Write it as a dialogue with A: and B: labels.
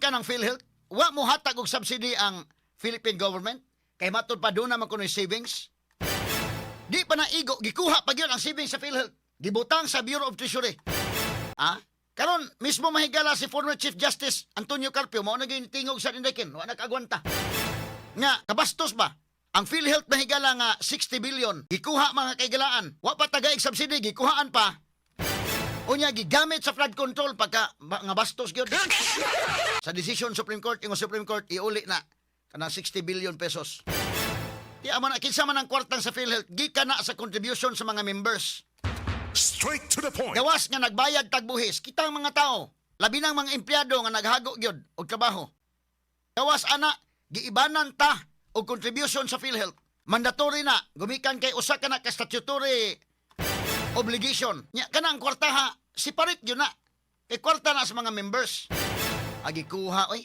A: ka ng PhilHealth, wa mo hatag og subsidy ang Philippine government kay matod pa doon naman kunoy savings. Di pa na igo, gikuha pa gyud ang savings sa PhilHealth. Gibutang sa Bureau of Treasury. Karon mismo mahigala si former Chief Justice Antonio Carpio mao naging tingog sa Indekin, wa nakagwanta. Nga kabastos ba? Ang PhilHealth mahigala nga 60 billion. Gikuha mga kaigalaan. Wa pa tagaig subsidy, gikuhaan pa. Unya gigamit sa flood control pagka nga bastos gyud. Sa decision Supreme Court, yung Supreme Court iuli na kanang 60 billion pesos. Di man kinsa man ang kwartang sa PhilHealth gikan na sa contribution sa mga members.
B: Straight to the point.
A: Gawas nga nagbayad tagbuhis kitang mga tao, labi ng mga empleyado nga naghago gyud og trabaho. Gawas ana giibanan ta og contribution sa PhilHealth. Mandatory na gumikan kay usa ka na ka statutory obligation. Nya kanang kwartaha separate yun na. Kay kwarta na sa mga members. Gikuha oy.